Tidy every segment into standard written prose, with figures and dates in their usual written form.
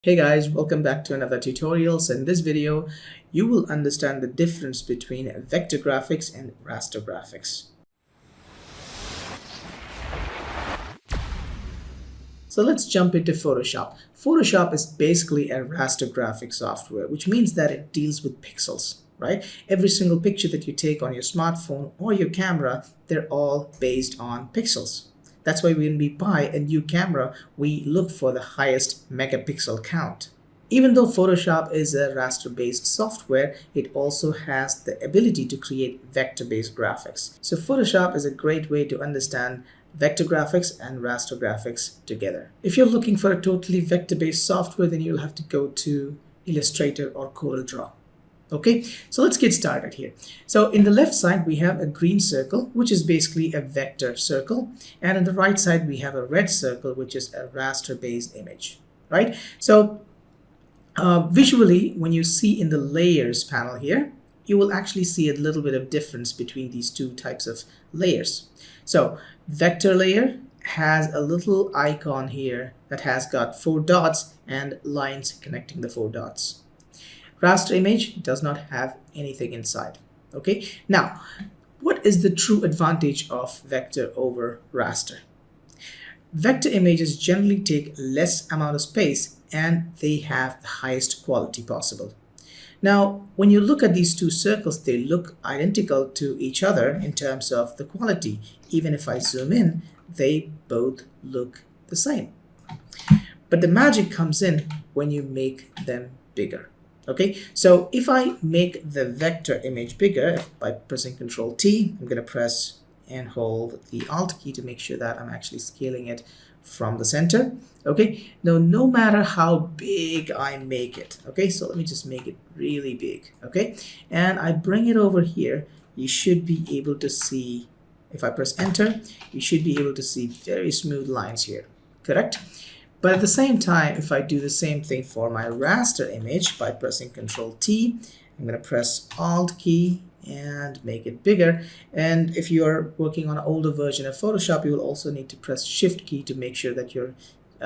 Hey guys, welcome back to another tutorial. So in this video, you will understand the difference between vector graphics and raster graphics. So let's jump into Photoshop. Photoshop is basically a raster graphic software, which means that it deals with pixels, right? Every single picture that you take on your smartphone or your camera, they're all based on pixels. That's why when we buy a new camera, we look for the highest megapixel count. Even though Photoshop is a raster-based software, it also has the ability to create vector-based graphics. So Photoshop is a great way to understand vector graphics and raster graphics together. If you're looking for a totally vector-based software, then you'll have to go to Illustrator or CorelDRAW. Okay, so let's get started here. So in the left side, we have a green circle, which is basically a vector circle. And on the right side, we have a red circle, which is a raster-based image, right? So visually, when you see in the layers panel here, you will actually see a little bit of difference between these two types of layers. So vector layer has a little icon here that has got 4 dots and lines connecting the 4 dots. Raster image does not have anything inside. Okay, now what is the true advantage of vector over raster? Vector images generally take less amount of space and they have the highest quality possible. Now, when you look at these two circles, they look identical to each other in terms of the quality. Even if I zoom in, they both look the same. But the magic comes in when you make them bigger. Okay, so if I make the vector image bigger by pressing Ctrl T, I'm going to press and hold the Alt key to make sure that I'm actually scaling it from the center. Okay, now no matter how big I make it, okay, so let me just make it really big. Okay, and I bring it over here, you should be able to see, if I press enter, you should be able to see very smooth lines here, correct? But at the same time, if I do the same thing for my raster image by pressing Ctrl T, I'm going to press Alt key and make it bigger. And if you're working on an older version of Photoshop, you will also need to press Shift key to make sure that you're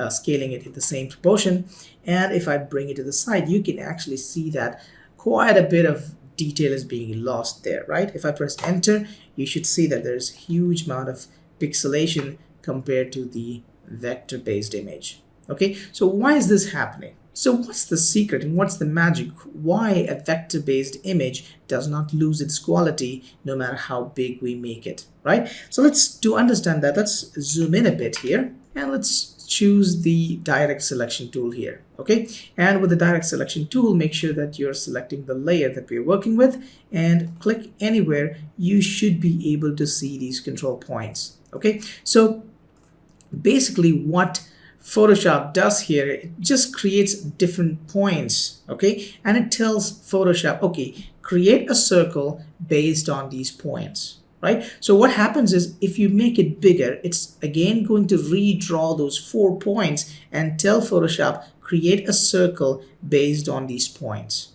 scaling it in the same proportion. And if I bring it to the side, you can actually see that quite a bit of detail is being lost there, right? If I press enter, you should see that there's a huge amount of pixelation compared to the vector-based image. Okay, so why is this happening? So what's the secret and what's the magic? Why a vector-based image does not lose its quality no matter how big we make it, right? So to understand that, let's zoom in a bit here and let's choose the direct selection tool here. Okay, and with the direct selection tool, make sure that you're selecting the layer that we're working with and click anywhere. You should be able to see these control points. Okay, so basically what Photoshop does here, it just creates different points, okay, and it tells Photoshop, okay, create a circle based on these points, right? So what happens is if you make it bigger, it's again going to redraw those 4 points and tell Photoshop create a circle based on these points,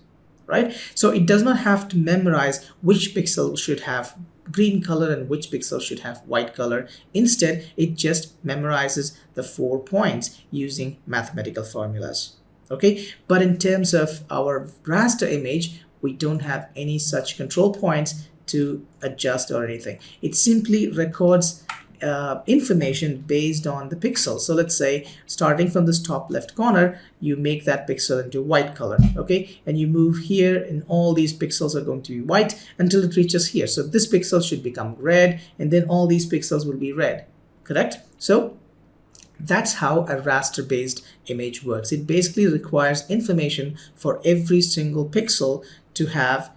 right? So it does not have to memorize which pixel should have green color and which pixel should have white color. Instead, it just memorizes the 4 points using mathematical formulas. Okay, but in terms of our raster image, we don't have any such control points to adjust or anything. It simply records information based on the pixel. So let's say starting from this top left corner, you make that pixel into white color, okay, and you move here and all these pixels are going to be white until it reaches here. So this pixel should become red and then all these pixels will be red, correct? So that's how a raster based image works. It basically requires information for every single pixel to have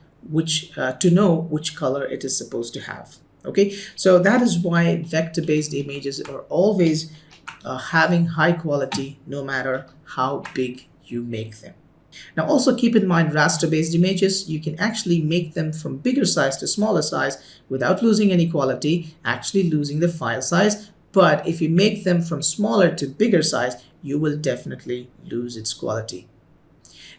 to know which color it is supposed to have. Okay, so that is why vector-based images are always having high quality no matter how big you make them. Now also keep in mind raster-based images, you can actually make them from bigger size to smaller size without losing any quality, actually losing the file size. But if you make them from smaller to bigger size, you will definitely lose its quality.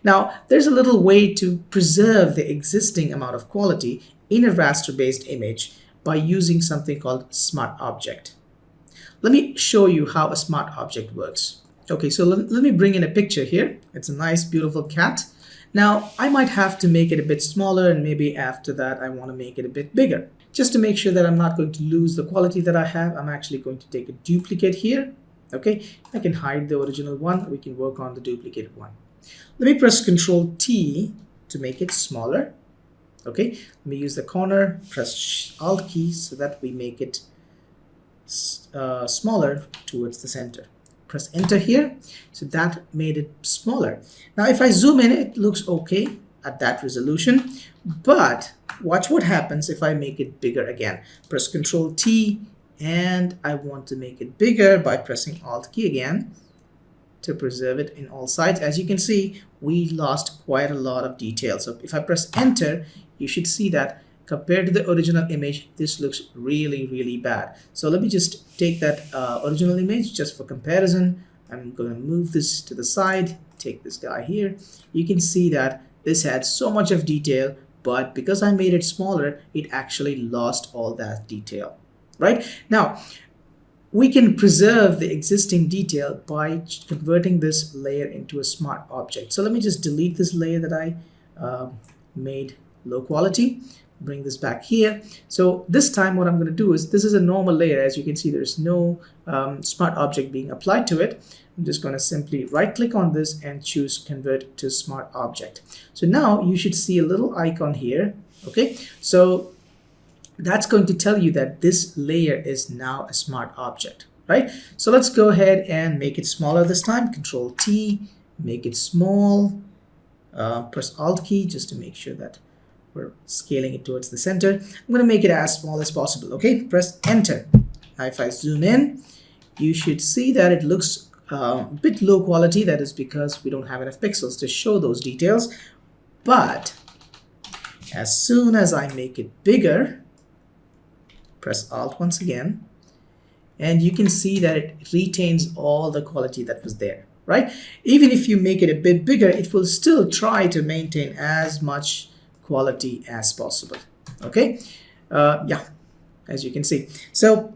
Now there's a little way to preserve the existing amount of quality in a raster-based image by using something called Smart Object. Let me show you how a Smart Object works. Okay, so let me bring in a picture here. It's a nice, beautiful cat. Now, I might have to make it a bit smaller, and maybe after that, I want to make it a bit bigger. Just to make sure that I'm not going to lose the quality that I have, I'm actually going to take a duplicate here. Okay, I can hide the original one. We can work on the duplicate one. Let me press Control T to make it smaller. Okay, let me use the corner, press Alt key so that we make it smaller towards the center. Press enter here, so that made it smaller. Now if I zoom in, it looks okay at that resolution, but watch what happens if I make it bigger again. Press Control T, and I want to make it bigger by pressing Alt key again to preserve it in all sides. As you can see, we lost quite a lot of detail. So if I press enter, you should see that compared to the original image, this looks really, really bad. So let me just take that original image just for comparison. I'm going to move this to the side, take this guy here. You can see that this had so much of detail, but because I made it smaller, it actually lost all that detail, right? Now, we can preserve the existing detail by converting this layer into a smart object. So let me just delete this layer that I made low quality. Bring this back here. So this time what I'm going to do is, this is a normal layer. As you can see, there's no smart object being applied to it. I'm just going to simply right click on this and choose convert to smart object. So now you should see a little icon here. Okay, so that's going to tell you that this layer is now a smart object, right? So let's go ahead and make it smaller this time. Control T, make it small. Press Alt key just to make sure that we're scaling it towards the center. I'm going to make it as small as possible. Okay, press enter. Now if I zoom in, you should see that it looks a bit low quality. That is because we don't have enough pixels to show those details. But as soon as I make it bigger, press Alt once again, and you can see that it retains all the quality that was there, right? Even if you make it a bit bigger, it will still try to maintain as much quality as possible. Okay, yeah, as you can see. So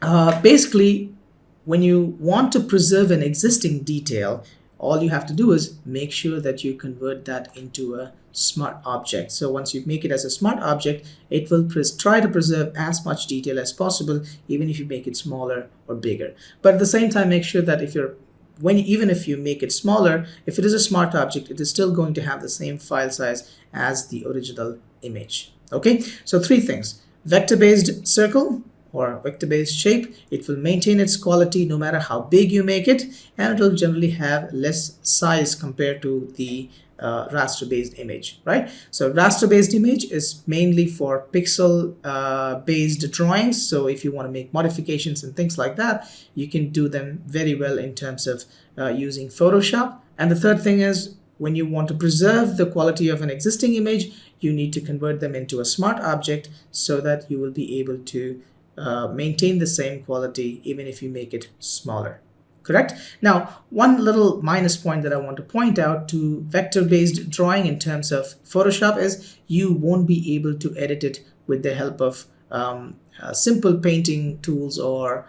basically, when you want to preserve an existing detail, all you have to do is make sure that you convert that into a smart object. So once you make it as a smart object, it will try to preserve as much detail as possible, even if you make it smaller or bigger. But at the same time, make sure that even if you make it smaller, if it is a smart object, it is still going to have the same file size as the original image. Okay, so three things: vector-based circle or vector-based shape, it will maintain its quality no matter how big you make it, and it will generally have less size compared to the raster-based image, right? So raster-based image is mainly for pixel-based drawings. So if you want to make modifications and things like that, you can do them very well in terms of using Photoshop. And the third thing is, when you want to preserve the quality of an existing image, you need to convert them into a smart object so that you will be able to maintain the same quality even if you make it smaller. Correct? Now, one little minus point that I want to point out to vector-based drawing in terms of Photoshop is you won't be able to edit it with the help of simple painting tools or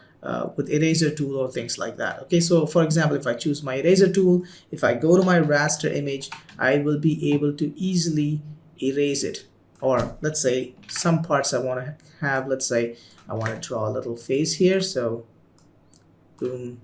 with eraser tool or things like that. Okay, so for example, if I choose my eraser tool, if I go to my raster image, I will be able to easily erase it. Or let's say some parts I want to have, let's say I want to draw a little face here, so boom,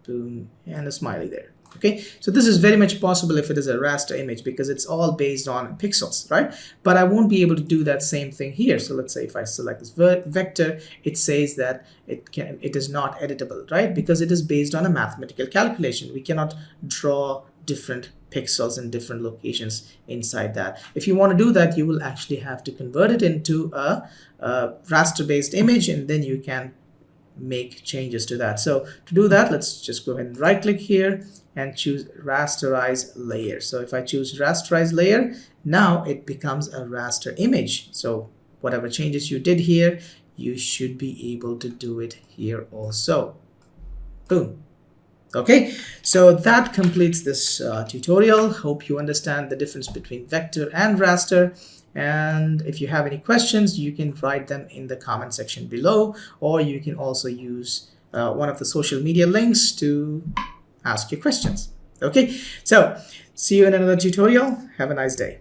boom, and a smiley there. Okay, so this is very much possible if it is a raster image because it's all based on pixels, right? But I won't be able to do that same thing here. So let's say if I select this vector, it says that it is not editable, right? Because it is based on a mathematical calculation. We cannot draw different pixels in different locations inside that. If you want to do that, you will actually have to convert it into a raster-based image, and then you can make changes to that. So to do that, let's just go ahead and right click here and choose rasterize layer. So if I choose rasterize layer, now it becomes a raster image. So whatever changes you did here, you should be able to do it here also. Boom. Okay, so that completes this tutorial. Hope you understand the difference between vector and raster. And if you have any questions, you can write them in the comment section below, or you can also use one of the social media links to ask your questions. Okay, so see you in another tutorial. Have a nice day.